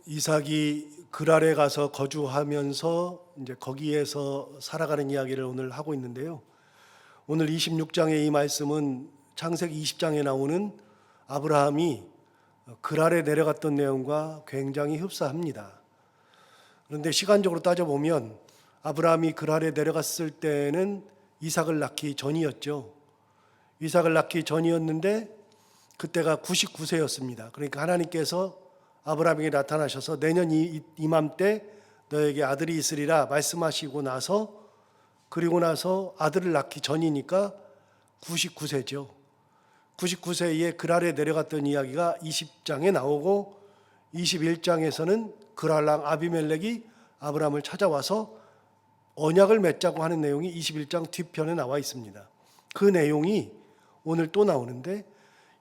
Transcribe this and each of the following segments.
이삭이 그랄에 가서 거주하면서 이제 거기에서 살아가는 이야기를 오늘 하고 있는데요. 오늘 26장의 이 말씀은 창세기 20장에 나오는 아브라함이 그랄에 내려갔던 내용과 굉장히 흡사합니다. 그런데 시간적으로 따져보면 아브라함이 그랄에 내려갔을 때는 이삭을 낳기 전이었죠. 이삭을 낳기 전이었는데 그때가 99세였습니다. 그러니까 하나님께서 아브라함에게 나타나셔서 내년 이맘때 너에게 아들이 있으리라 말씀하시고 나서, 그리고 나서 아들을 낳기 전이니까 99세죠. 99세에 그랄에 내려갔던 이야기가 20장에 나오고 21장에서는 그랄랑 아비멜렉이 아브라함을 찾아와서 언약을 맺자고 하는 내용이 21장 뒤편에 나와 있습니다. 그 내용이 오늘 또 나오는데,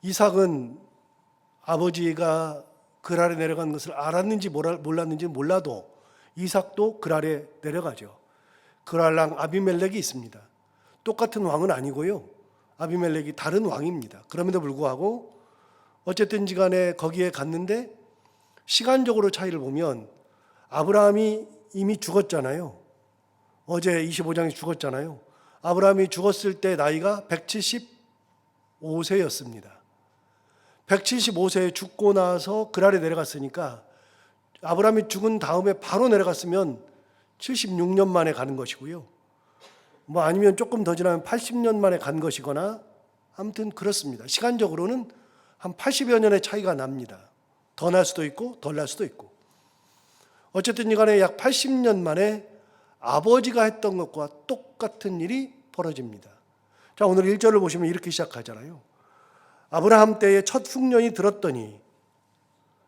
이삭은 아버지가 그랄에 내려간 것을 알았는지 몰랐는지 몰라도 이삭도 그랄에 내려가죠. 그랄랑 아비멜렉이 있습니다. 똑같은 왕은 아니고요, 아비멜렉이 다른 왕입니다. 그럼에도 불구하고 어쨌든지 간에 거기에 갔는데 시간적으로 차이를 보면 아브라함이 이미 죽었잖아요. 어제 25장에 죽었잖아요. 아브라함이 죽었을 때 나이가 175세였습니다. 175세에 죽고 나서 그랄에 내려갔으니까 아브라함이 죽은 다음에 바로 내려갔으면 76년 만에 가는 것이고요. 아니면 조금 더 지나면 80년 만에 간 것이거나, 아무튼 그렇습니다. 시간적으로는 한 80여 년의 차이가 납니다. 더 날 수도 있고 덜 날 수도 있고. 어쨌든 간에 약 80년 만에 아버지가 했던 것과 똑같은 일이 벌어집니다. 자, 오늘 1절을 보시면 이렇게 시작하잖아요. 아브라함 때에 첫 흉년이 들었더니,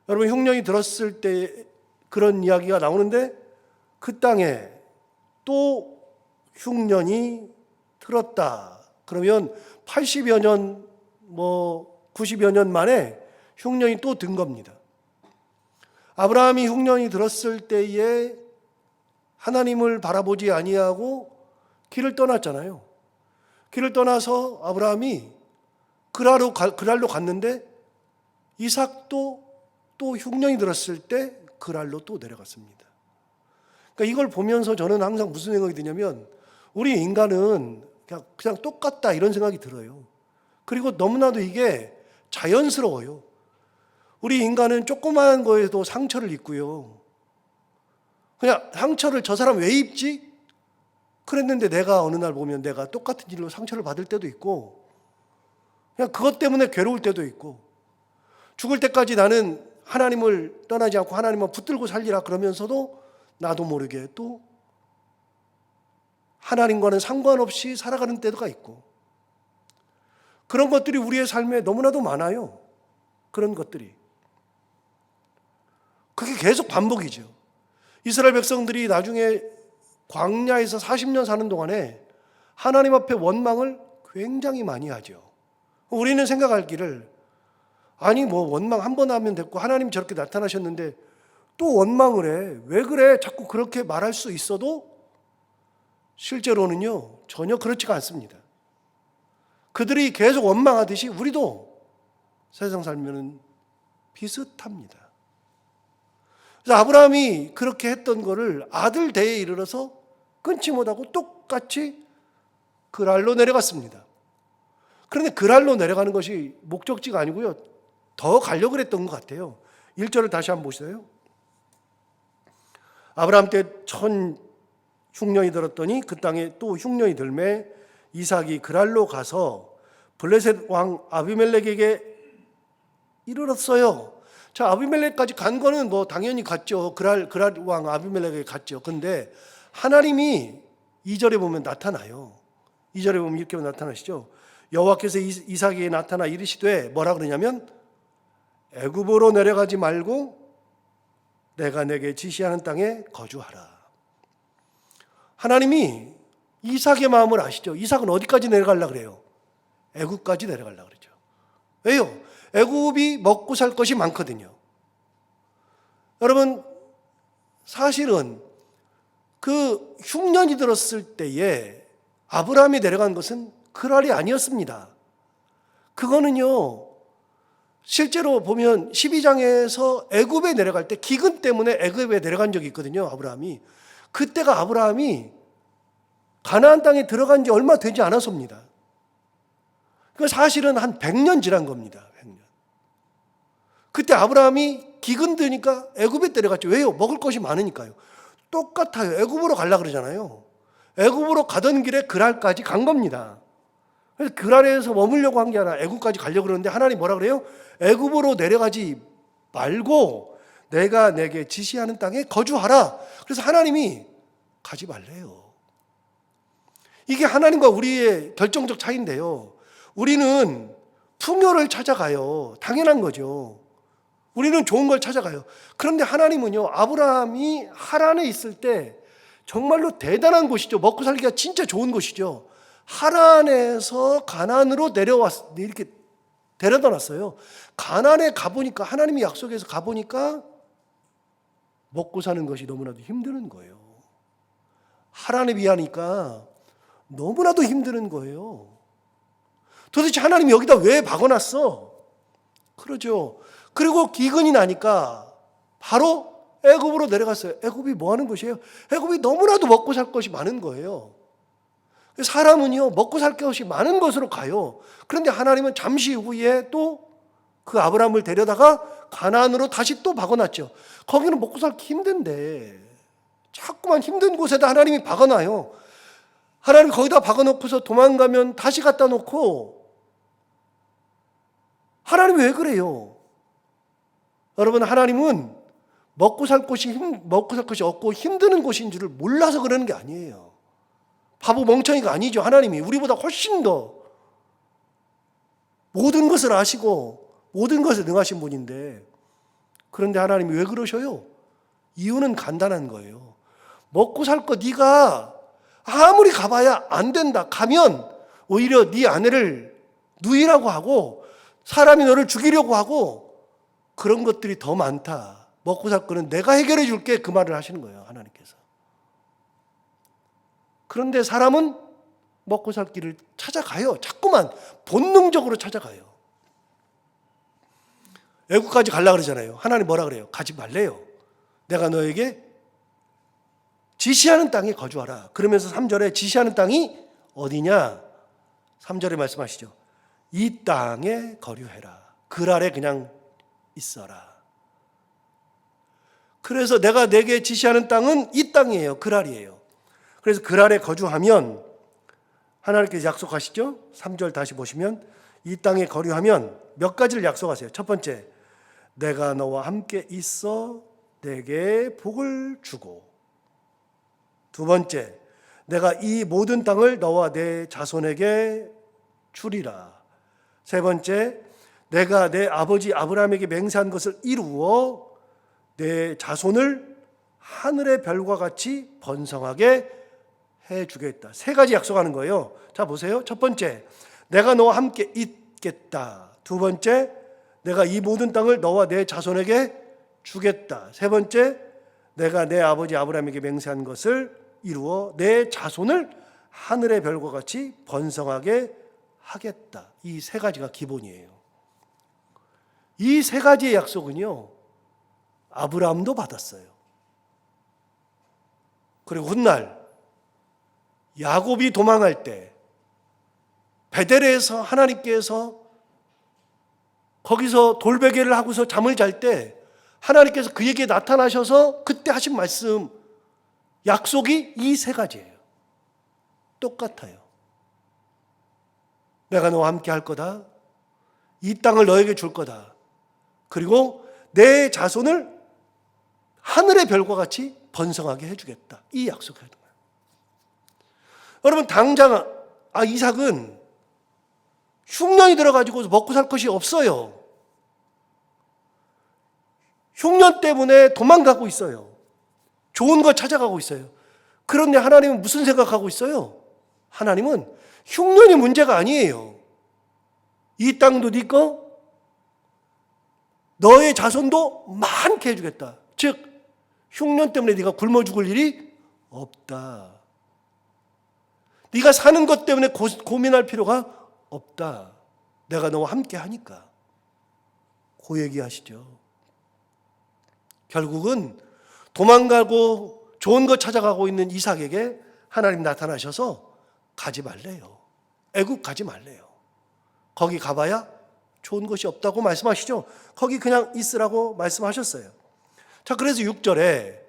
여러분, 흉년이 들었을 때 그런 이야기가 나오는데 그 땅에 또 흉년이 들었다. 그러면 80여 년, 90여 년 만에 흉년이 또 든 겁니다. 아브라함이 흉년이 들었을 때에 하나님을 바라보지 아니하고 길을 떠났잖아요. 길을 떠나서 아브라함이 그랄로 갔는데 이삭도 또 흉년이 들었을 때 그랄로 또 내려갔습니다. 그러니까 이걸 보면서 저는 항상 무슨 생각이 드냐면, 우리 인간은 그냥 똑같다 이런 생각이 들어요. 그리고 너무나도 이게 자연스러워요. 우리 인간은 조그마한 거에도 상처를 입고요. 그냥 상처를 저 사람 왜 입지? 그랬는데 내가 어느 날 보면 내가 똑같은 일로 상처를 받을 때도 있고, 그냥 그것 때문에 괴로울 때도 있고, 죽을 때까지 나는 하나님을 떠나지 않고 하나님만 붙들고 살리라 그러면서도 나도 모르게 또 하나님과는 상관없이 살아가는 때가 있고, 그런 것들이 우리의 삶에 너무나도 많아요. 그런 것들이. 그게 계속 반복이죠. 이스라엘 백성들이 나중에 광야에서 40년 사는 동안에 하나님 앞에 원망을 굉장히 많이 하죠. 우리는 생각하기를, 아니 원망 한 번 하면 됐고 하나님 저렇게 나타나셨는데 또 원망을 해. 왜 그래? 자꾸 그렇게 말할 수 있어도 실제로는요, 전혀 그렇지가 않습니다. 그들이 계속 원망하듯이 우리도 세상 살면은 비슷합니다. 그래서 아브라함이 그렇게 했던 거를 아들 대에 이르러서 끊지 못하고 똑같이 그랄로 내려갔습니다. 그런데 그랄로 내려가는 것이 목적지가 아니고요, 더 가려고 했던 것 같아요. 1절을 다시 한번 보세요. 아브라함 때 천 흉년이 들었더니 그 땅에 또 흉년이 들매 이삭이 그랄로 가서 블레셋 왕 아비멜렉에게 이르렀어요. 자, 아비멜렉까지 간 거는 당연히 갔죠. 그랄 왕 아비멜렉에게 갔죠. 근데 하나님이 2절에 보면 나타나요. 2절에 보면 이렇게 나타나시죠. 여호와께서 이삭에게 나타나 이르시되, 뭐라 그러냐면, 애굽으로 내려가지 말고 내가 내게 지시하는 땅에 거주하라. 하나님이 이삭의 마음을 아시죠. 이삭은 어디까지 내려가려고 그래요? 애굽까지 내려가려고 그러죠. 왜요? 애굽이 먹고 살 것이 많거든요. 여러분, 사실은 그 흉년이 들었을 때에 아브라함이 내려간 것은 그랄이 아니었습니다. 그거는요, 실제로 보면 12장에서 애굽에 내려갈 때 기근 때문에 애굽에 내려간 적이 있거든요. 아브라함이. 그때가 아브라함이 가나안 땅에 들어간 지 얼마 되지 않았습니다. 그 사실은 한 100년 지난 겁니다. 100년. 그때 아브라함이 기근 드니까 애굽에 내려갔죠. 왜요? 먹을 것이 많으니까요. 똑같아요. 애굽으로 가려고 그러잖아요. 애굽으로 가던 길에 그랄까지 간 겁니다. 그래서 그랄에서 머물려고 한 게 아니라 애굽까지 가려고 그러는데 하나님 뭐라 그래요? 애굽으로 내려가지 말고 내가 내게 지시하는 땅에 거주하라. 그래서 하나님이 가지 말래요. 이게 하나님과 우리의 결정적 차이인데요. 우리는 풍요를 찾아가요. 당연한 거죠. 우리는 좋은 걸 찾아가요. 그런데 하나님은요, 아브라함이 하란에 있을 때 정말로 대단한 곳이죠. 먹고 살기가 진짜 좋은 곳이죠. 하란에서 가나안으로 이렇게 데려다 놨어요. 가나안에 가보니까, 하나님이 약속해서 가보니까 먹고 사는 것이 너무나도 힘드는 거예요. 하란에 비하니까 너무나도 힘드는 거예요. 도대체 하나님이 여기다 왜 박아놨어? 그러죠. 그리고 기근이 나니까 바로 애굽으로 내려갔어요. 애굽이 뭐 하는 곳이에요? 애굽이 너무나도 먹고 살 것이 많은 거예요. 사람은요, 먹고 살 것이 많은 곳으로 가요. 그런데 하나님은 잠시 후에 또 그 아브라함을 데려다가 가나안으로 다시 또 박아놨죠. 거기는 먹고 살기 힘든데 자꾸만 힘든 곳에다 하나님이 박아놔요. 하나님이 거기다 박아놓고서 도망가면 다시 갖다 놓고, 하나님이 왜 그래요? 여러분, 하나님은 먹고 살 것이 없고 힘드는 곳인 줄을 몰라서 그러는 게 아니에요. 바보 멍청이가 아니죠. 하나님이 우리보다 훨씬 더 모든 것을 아시고 모든 것에 능하신 분인데, 그런데 하나님이 왜 그러셔요? 이유는 간단한 거예요. 먹고 살 거 네가 아무리 가봐야 안 된다. 가면 오히려 네 아내를 누이라고 하고 사람이 너를 죽이려고 하고 그런 것들이 더 많다. 먹고 살 거는 내가 해결해 줄게. 그 말을 하시는 거예요, 하나님께서. 그런데 사람은 먹고 살 길을 찾아가요. 자꾸만 본능적으로 찾아가요. 애국까지 가려고 그러잖아요. 하나님 뭐라 그래요? 가지 말래요. 내가 너에게 지시하는 땅에 거주하라. 그러면서 3절에 지시하는 땅이 어디냐? 3절에 말씀하시죠. 이 땅에 거류해라. 그랄에 그냥 있어라. 그래서 내가 내게 지시하는 땅은 이 땅이에요. 그랄이에요. 그래서 그랄에 거주하면 하나님께서 약속하시죠. 3절 다시 보시면 이 땅에 거류하면 몇 가지를 약속하세요. 첫 번째, 내가 너와 함께 있어 내게 복을 주고, 두 번째, 내가 이 모든 땅을 너와 내 자손에게 주리라. 세 번째, 내가 내 아버지 아브라함에게 맹세한 것을 이루어 내 자손을 하늘의 별과 같이 번성하게 해주겠다. 세 가지 약속하는 거예요. 자, 보세요. 첫 번째, 내가 너와 함께 있겠다. 두 번째, 내가 이 모든 땅을 너와 내 자손에게 주겠다. 세 번째, 내가 내 아버지 아브라함에게 맹세한 것을 이루어 내 자손을 하늘의 별과 같이 번성하게 하겠다. 이 세 가지가 기본이에요. 이 세 가지의 약속은요, 아브라함도 받았어요. 그리고 훗날 야곱이 도망할 때 베델에서 하나님께서 거기서 돌베개를 하고서 잠을 잘 때 하나님께서 그에게 나타나셔서 그때 하신 말씀, 약속이 이 세 가지예요. 똑같아요. 내가 너와 함께 할 거다. 이 땅을 너에게 줄 거다. 그리고 내 자손을 하늘의 별과 같이 번성하게 해주겠다. 이 약속을 하는 거예요. 여러분, 당장 이삭은 흉년이 들어가지고 먹고 살 것이 없어요. 흉년 때문에 도망가고 있어요. 좋은 거 찾아가고 있어요. 그런데 하나님은 무슨 생각하고 있어요? 하나님은 흉년이 문제가 아니에요. 이 땅도 네 거, 너의 자손도 많게 해주겠다. 즉, 흉년 때문에 네가 굶어 죽을 일이 없다. 네가 사는 것 때문에 고민할 필요가 없다. 내가 너와 함께 하니까. 그 얘기하시죠. 결국은 도망가고 좋은 거 찾아가고 있는 이삭에게 하나님 나타나셔서 가지 말래요. 애굽 가지 말래요. 거기 가봐야 좋은 것이 없다고 말씀하시죠. 거기 그냥 있으라고 말씀하셨어요. 자, 그래서 6절에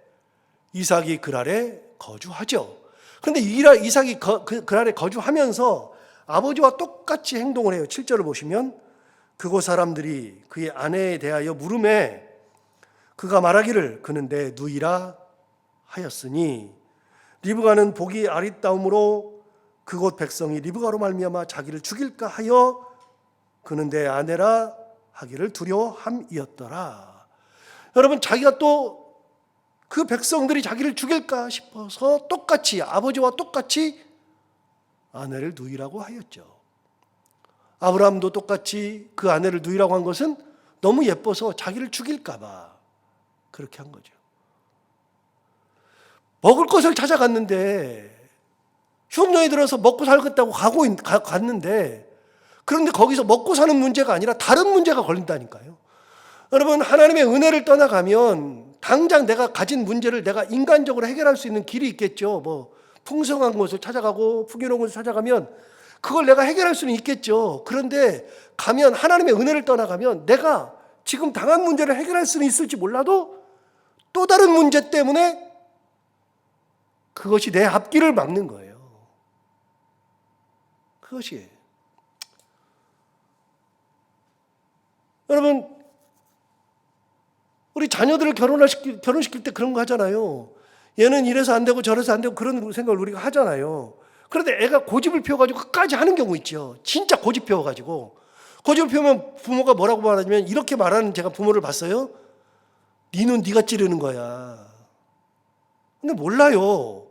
이삭이 그랄에 거주하죠. 그런데 이삭이 그랄에 거주하면서 아버지와 똑같이 행동을 해요. 7절을 보시면 그곳 사람들이 그의 아내에 대하여 물음에 그가 말하기를 그는 내 누이라 하였으니 리브가는 복이 아리따움으로 그곳 백성이 리브가로 말미암아 자기를 죽일까 하여 그는 내 아내라 하기를 두려워함이었더라. 여러분, 자기가 또 그 백성들이 자기를 죽일까 싶어서 똑같이 아버지와 똑같이 아내를 누이라고 하였죠. 아브라함도 똑같이 그 아내를 누이라고 한 것은 너무 예뻐서 자기를 죽일까 봐 그렇게 한 거죠. 먹을 것을 찾아갔는데 흉년이 들어서 먹고 살겠다고 갔는데 그런데 거기서 먹고 사는 문제가 아니라 다른 문제가 걸린다니까요. 여러분, 하나님의 은혜를 떠나가면 당장 내가 가진 문제를 내가 인간적으로 해결할 수 있는 길이 있겠죠. 뭐 풍성한 곳을 찾아가고 풍요로운 곳을 찾아가면 그걸 내가 해결할 수는 있겠죠. 그런데 가면 하나님의 은혜를 떠나가면 내가 지금 당한 문제를 해결할 수는 있을지 몰라도 또 다른 문제 때문에 그것이 내 앞길을 막는 거예요. 그것이 여러분, 우리 자녀들을 결혼시킬 때 그런 거 하잖아요. 얘는 이래서 안 되고 저래서 안 되고 그런 생각을 우리가 하잖아요. 그런데 애가 고집을 피워가지고 끝까지 하는 경우 있죠. 진짜 고집 피워가지고. 고집을 피우면 부모가 뭐라고 말하냐면 이렇게 말하는 제가 부모를 봤어요. 네 눈 네가 찌르는 거야. 근데 몰라요.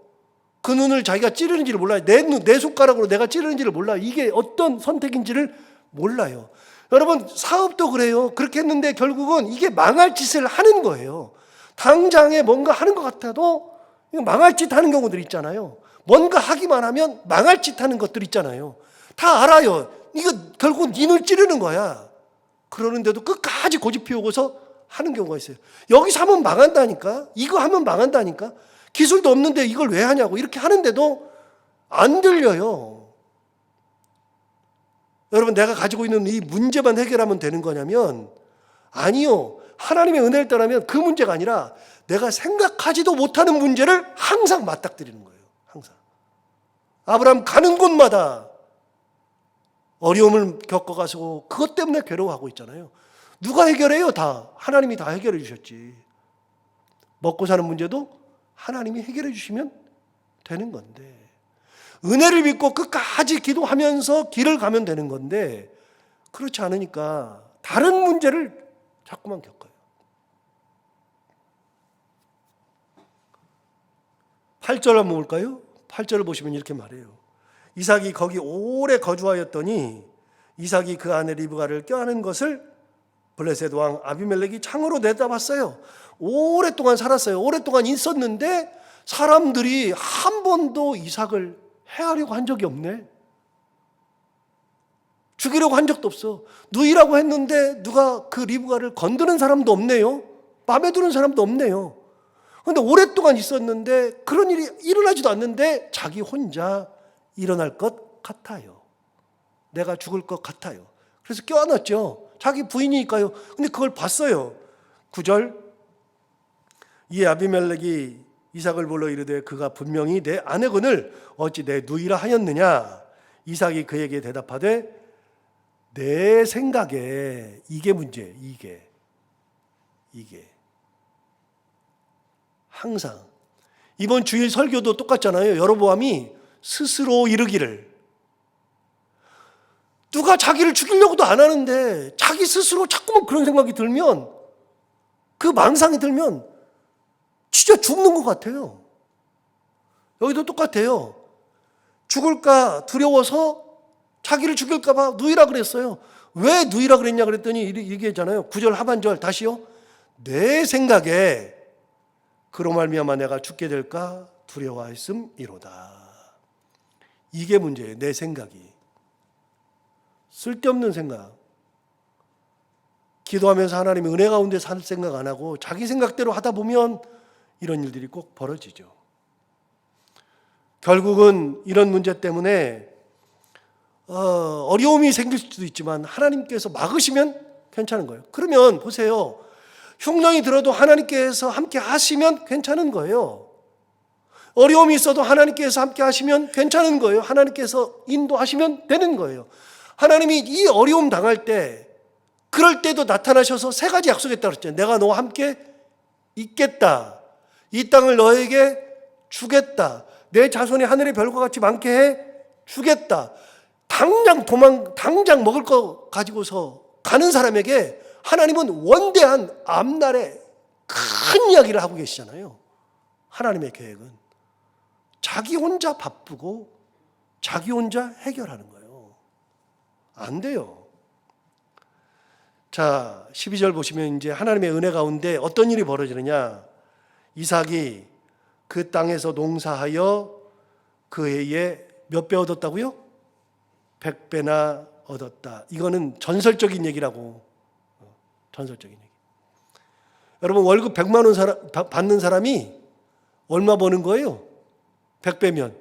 그 눈을 자기가 찌르는지를 몰라요. 내 손가락으로 내가 찌르는지를 몰라요. 이게 어떤 선택인지를 몰라요. 여러분, 사업도 그래요. 그렇게 했는데 결국은 이게 망할 짓을 하는 거예요. 당장에 뭔가 하는 것 같아도 망할 짓 하는 경우들 있잖아요. 뭔가 하기만 하면 망할 짓 하는 것들 있잖아요. 다 알아요. 이거 결국은 네 눈을 찌르는 거야. 그러는데도 끝까지 고집 피우고서 하는 경우가 있어요. 여기서 하면 망한다니까. 이거 하면 망한다니까. 기술도 없는데 이걸 왜 하냐고 이렇게 하는데도 안 들려요. 여러분, 내가 가지고 있는 이 문제만 해결하면 되는 거냐면 아니요. 하나님의 은혜를 떠나면 그 문제가 아니라 내가 생각하지도 못하는 문제를 항상 맞닥뜨리는 거예요. 항상. 아브라함 가는 곳마다 어려움을 겪어가서 그것 때문에 괴로워하고 있잖아요. 누가 해결해요? 다. 하나님이 다 해결해 주셨지. 먹고 사는 문제도 하나님이 해결해 주시면 되는 건데 은혜를 믿고 끝까지 기도하면서 길을 가면 되는 건데 그렇지 않으니까 다른 문제를 자꾸만 겪어요. 8절 한번 볼까요? 8절을 보시면 이렇게 말해요. 이삭이 거기 오래 거주하였더니 이삭이 그 아내 리브가를 껴안은 것을 블레셋 왕 아비멜렉이 창으로 내다봤어요. 오랫동안 살았어요. 오랫동안 있었는데 사람들이 한 번도 이삭을 해하려고 한 적이 없네. 죽이려고 한 적도 없어. 누이라고 했는데 누가 그 리브가를 건드는 사람도 없네요. 마음에 드는 사람도 없네요. 그런데 오랫동안 있었는데 그런 일이 일어나지도 않는데 자기 혼자 일어날 것 같아요. 내가 죽을 것 같아요. 그래서 껴안았죠. 자기 부인이니까요. 근데 그걸 봤어요. 9절 이에 아비멜렉이 이삭을 불러 이르되 그가 분명히 내 아내거늘 어찌 내 누이라 하였느냐. 이삭이 그에게 대답하되 내 생각에 이게 문제. 이게 항상 이번 주일 설교도 똑같잖아요. 여로보암이 스스로 이르기를 누가 자기를 죽이려고도 안 하는데 자기 스스로 자꾸만 그런 생각이 들면 그 망상이 들면 진짜 죽는 것 같아요. 여기도 똑같아요. 죽을까 두려워서 자기를 죽일까 봐 누이라 그랬어요. 왜 누이라 그랬냐 그랬더니 얘기했잖아요. 9절 하반절 다시요. 내 생각에 그로 말미암아 내가 죽게 될까 두려워하였음이로다. 이게 문제예요. 내 생각이. 쓸데없는 생각. 기도하면서 하나님의 은혜 가운데 살 생각 안 하고 자기 생각대로 하다 보면 이런 일들이 꼭 벌어지죠. 결국은 이런 문제 때문에 어려움이 생길 수도 있지만 하나님께서 막으시면 괜찮은 거예요. 그러면 보세요. 흉년이 들어도 하나님께서 함께 하시면 괜찮은 거예요. 어려움이 있어도 하나님께서 함께 하시면 괜찮은 거예요. 하나님께서 인도하시면 되는 거예요. 하나님이 이 어려움 당할 때, 그럴 때도 나타나셔서 세 가지 약속했다 그랬잖아요. 내가 너와 함께 있겠다. 이 땅을 너에게 주겠다. 내 자손이 하늘의 별과 같이 많게 해 주겠다. 당장 먹을 거 가지고서 가는 사람에게 하나님은 원대한 앞날에 큰 이야기를 하고 계시잖아요. 하나님의 계획은 자기 혼자 바쁘고 자기 혼자 해결하는 거예요. 안 돼요. 자, 12절 보시면 이제 하나님의 은혜 가운데 어떤 일이 벌어지느냐. 이삭이 그 땅에서 농사하여 그 해에 몇 배 얻었다고요? 100배나 얻었다. 이거는 전설적인 얘기라고. 전설적인 얘기. 여러분, 월급 100만 원 받는 사람이 얼마 버는 거예요? 100배면.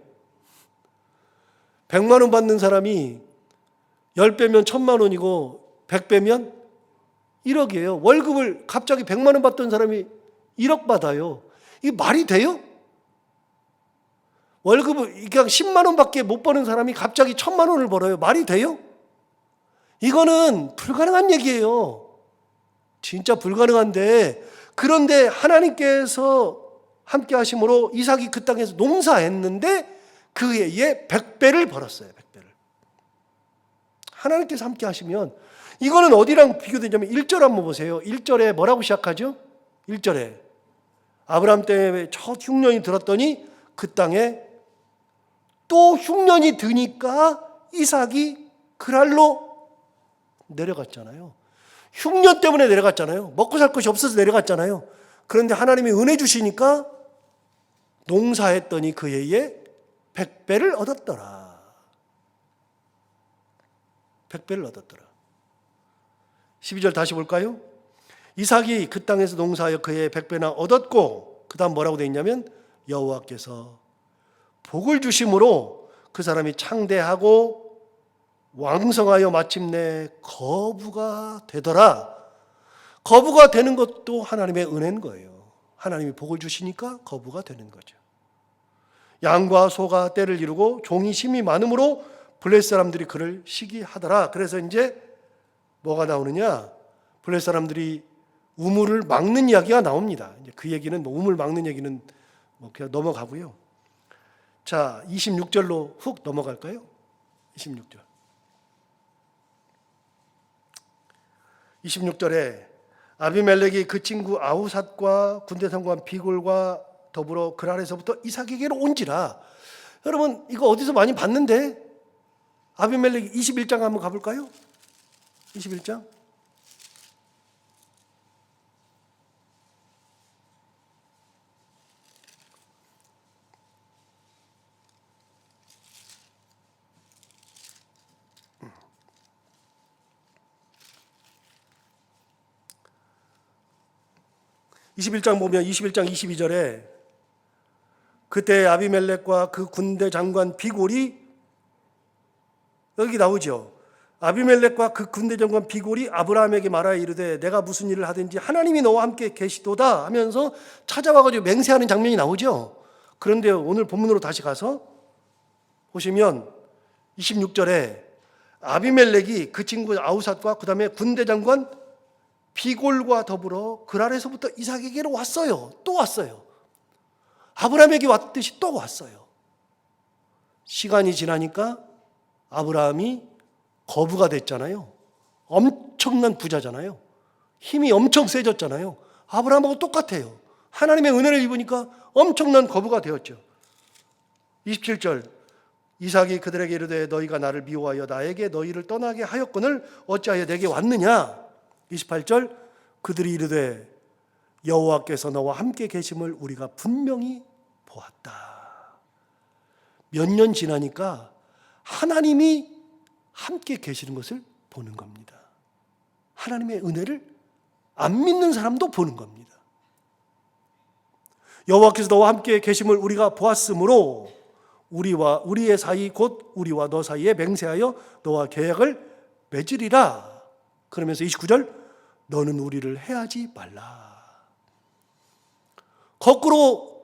100만 원 받는 사람이 10배면 1000만 원이고 100배면 1억이에요. 월급을 갑자기 100만 원 받던 사람이 1억 받아요. 이게 말이 돼요? 월급을 그냥 10만 원밖에 못 버는 사람이 갑자기 1000만 원을 벌어요. 말이 돼요? 이거는 불가능한 얘기예요. 진짜 불가능한데, 그런데 하나님께서 함께 하심으로 이삭이 그 땅에서 농사했는데 그 해에 100배를 벌었어요. 100배를. 하나님께서 함께 하시면, 이거는 어디랑 비교되냐면 1절 한번 보세요. 1절에 뭐라고 시작하죠? 1절에 아브라함 때문에 첫 흉년이 들었더니 그 땅에 또 흉년이 드니까 이삭이 그랄로 내려갔잖아요. 흉년 때문에 내려갔잖아요. 먹고 살 것이 없어서 내려갔잖아요. 그런데 하나님이 은혜 주시니까 농사했더니 그 해에 100배를 얻었더라. 100배를 얻었더라. 12절 다시 볼까요? 이삭이 그 땅에서 농사하여 그 해에 100배나 얻었고, 그 다음 뭐라고 되어 있냐면 여호와께서 복을 주심으로 그 사람이 창대하고 왕성하여 마침내 거부가 되더라. 거부가 되는 것도 하나님의 은혜인 거예요. 하나님이 복을 주시니까 거부가 되는 거죠. 양과 소가 때를 이루고 종이 심이 많으므로 블레셋 사람들이 그를 시기하더라. 그래서 이제 뭐가 나오느냐? 블레셋 사람들이 우물을 막는 이야기가 나옵니다. 이제 그 얘기는 우물 막는 얘기는 그냥 넘어가고요. 자, 26절로 훅 넘어갈까요? 26절. 26절에 아비멜렉이 그 친구 아우삿과 군대 상관 비골과 더불어 그랄에서부터 이삭에게로 온지라. 여러분, 이거 어디서 많이 봤는데? 아비멜렉 21장 한번 가볼까요? 21장. 21장 보면 21장 22절에 그때 아비멜렉과 그 군대 장관 비골이, 여기 나오죠. 아비멜렉과 그 군대 장관 비골이 아브라함에게 말하여 이르되 내가 무슨 일을 하든지 하나님이 너와 함께 계시도다 하면서 찾아와가지고 맹세하는 장면이 나오죠. 그런데 오늘 본문으로 다시 가서 보시면 26절에 아비멜렉이 그 친구 아우삿과 그 다음에 군대 장관 비골과 더불어 그랄에서부터 이삭에게로 왔어요. 또 왔어요. 아브라함에게 왔듯이 또 왔어요. 시간이 지나니까 아브라함이 거부가 됐잖아요. 엄청난 부자잖아요. 힘이 엄청 세졌잖아요. 아브라함하고 똑같아요. 하나님의 은혜를 입으니까 엄청난 거부가 되었죠. 27절 이삭이 그들에게 이르되 너희가 나를 미워하여 나에게 너희를 떠나게 하였거늘 어찌하여 내게 왔느냐. 28절 그들이 이르되 여호와께서 너와 함께 계심을 우리가 분명히 보았다. 몇 년 지나니까 하나님이 함께 계시는 것을 보는 겁니다. 하나님의 은혜를 안 믿는 사람도 보는 겁니다. 여호와께서 너와 함께 계심을 우리가 보았으므로 우리의 사이 곧 우리와 너 사이에 맹세하여 너와 계약을 맺으리라. 그러면서 29절 너는 우리를 해하지 말라. 거꾸로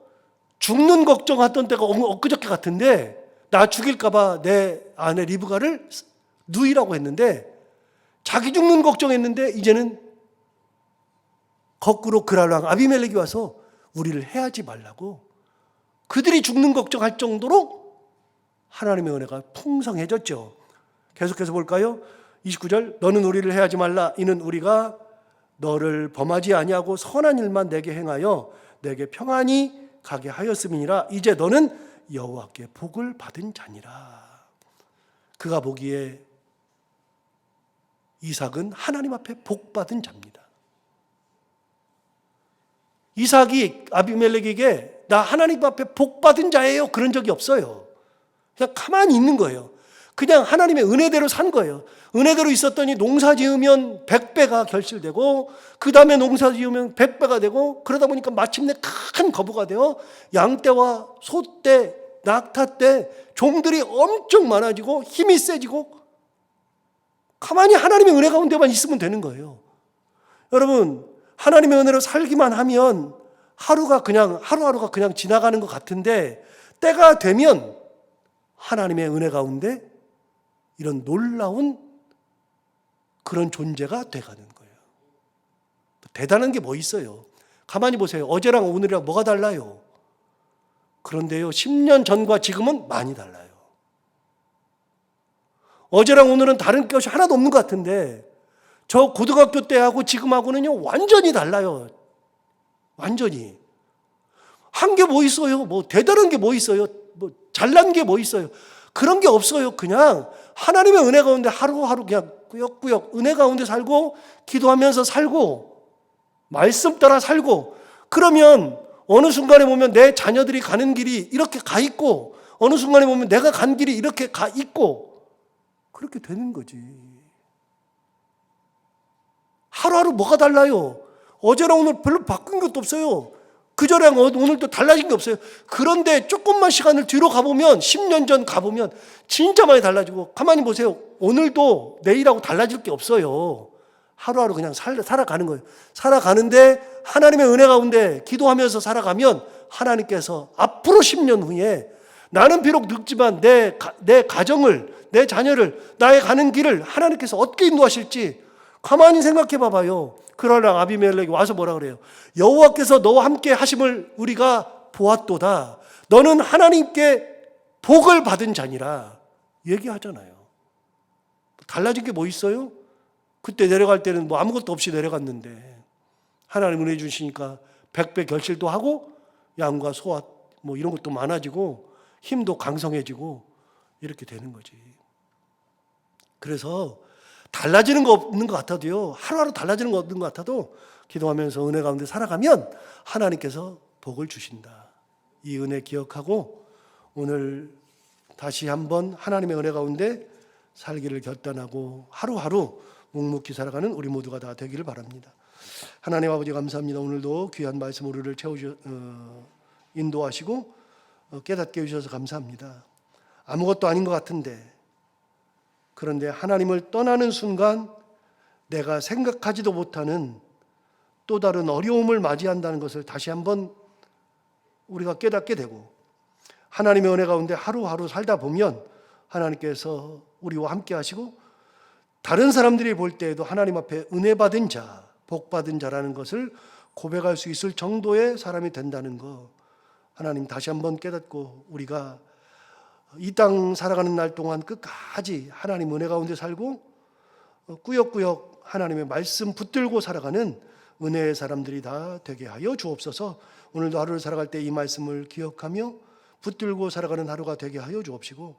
죽는 걱정하던 때가 엊그저께 같은데 나 죽일까 봐 내 아내 리브가를 누이라고 했는데 자기 죽는 걱정했는데 이제는 거꾸로 그랄 왕 아비멜렉이 와서 우리를 해하지 말라고 그들이 죽는 걱정할 정도로 하나님의 은혜가 풍성해졌죠. 계속해서 볼까요? 29절 너는 우리를 해하지 말라. 이는 우리가 너를 범하지 아니하고 선한 일만 내게 행하여 내게 평안히 가게 하였음이니라. 이제 너는 여호와께 복을 받은 자니라. 그가 보기에 이삭은 하나님 앞에 복 받은 자입니다. 이삭이 아비멜렉에게 나 하나님 앞에 복 받은 자예요 그런 적이 없어요. 그냥 가만히 있는 거예요. 그냥 하나님의 은혜대로 산 거예요. 은혜대로 있었더니 농사 지으면 100배가 결실되고 그 다음에 농사 지으면 100배가 되고 그러다 보니까 마침내 큰 거부가 되어 양떼와 소떼, 낙타떼, 종들이 엄청 많아지고 힘이 세지고 가만히 하나님의 은혜 가운데만 있으면 되는 거예요. 여러분 하나님의 은혜로 살기만 하면 하루하루가 그냥 지나가는 것 같은데 때가 되면 하나님의 은혜 가운데 이런 놀라운 그런 존재가 돼가는 거예요. 대단한 게 뭐 있어요? 가만히 보세요. 어제랑 오늘이랑 뭐가 달라요? 그런데요 10년 전과 지금은 많이 달라요. 어제랑 오늘은 다른 것이 하나도 없는 것 같은데 저 고등학교 때하고 지금하고는요 완전히 달라요. 완전히. 한 게 뭐 있어요? 뭐 대단한 게 뭐 있어요? 뭐 잘난 게 뭐 있어요? 그런 게 없어요. 그냥 하나님의 은혜 가운데 하루하루 그냥 꾸역꾸역 은혜 가운데 살고 기도하면서 살고 말씀 따라 살고 그러면 어느 순간에 보면 내 자녀들이 가는 길이 이렇게 가 있고 어느 순간에 보면 내가 간 길이 이렇게 가 있고 그렇게 되는 거지. 하루하루 뭐가 달라요? 어제랑 오늘 별로 바뀐 것도 없어요. 그전랑 오늘도 달라진 게 없어요. 그런데 조금만 시간을 뒤로 가보면 10년 전 가보면 진짜 많이 달라지고 가만히 보세요. 오늘도 내일하고 달라질 게 없어요. 하루하루 그냥 살아가는 거예요. 살아가는데 하나님의 은혜 가운데 기도하면서 살아가면 하나님께서 앞으로 10년 후에 나는 비록 늙지만 내 가정을 내 자녀를 나의 가는 길을 하나님께서 어떻게 인도하실지 가만히 생각해 봐봐요. 그러나 아비멜렉이 와서 뭐라 그래요? 여호와께서 너와 함께 하심을 우리가 보았도다. 너는 하나님께 복을 받은 자니라 얘기하잖아요. 달라진 게 뭐 있어요? 그때 내려갈 때는 뭐 아무것도 없이 내려갔는데 하나님 은혜 주시니까 100배 결실도 하고 양과 소와 뭐 이런 것도 많아지고 힘도 강성해지고 이렇게 되는 거지. 그래서 달라지는 거 없는 것 같아도요. 하루하루 달라지는 거 없는 것 같아도 기도하면서 은혜 가운데 살아가면 하나님께서 복을 주신다. 이 은혜 기억하고 오늘 다시 한번 하나님의 은혜 가운데 살기를 결단하고 하루하루 묵묵히 살아가는 우리 모두가 다 되기를 바랍니다. 하나님 아버지 감사합니다. 오늘도 귀한 말씀 우리를 인도하시고 깨닫게 해주셔서 감사합니다. 아무것도 아닌 것 같은데 그런데 하나님을 떠나는 순간 내가 생각하지도 못하는 또 다른 어려움을 맞이한다는 것을 다시 한번 우리가 깨닫게 되고 하나님의 은혜 가운데 하루하루 살다 보면 하나님께서 우리와 함께 하시고 다른 사람들이 볼 때에도 하나님 앞에 은혜 받은 자, 복 받은 자라는 것을 고백할 수 있을 정도의 사람이 된다는 거 하나님 다시 한번 깨닫고 우리가 이 땅 살아가는 날 동안 끝까지 하나님 은혜 가운데 살고 꾸역꾸역 하나님의 말씀 붙들고 살아가는 은혜의 사람들이 다 되게 하여 주옵소서. 오늘도 하루를 살아갈 때 이 말씀을 기억하며 붙들고 살아가는 하루가 되게 하여 주옵시고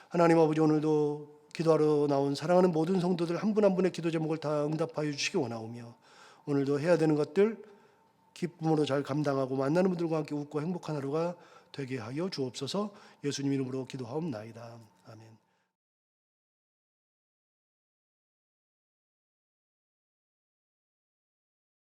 하나님 아버지 오늘도 기도하러 나온 사랑하는 모든 성도들 한 분 한 분의 기도 제목을 다 응답하여 주시기 원하오며 오늘도 해야 되는 것들 기쁨으로 잘 감당하고 만나는 분들과 함께 웃고 행복한 하루가 되게 하여 주옵소서. 예수님 이름으로 기도하옵나이다. 아멘.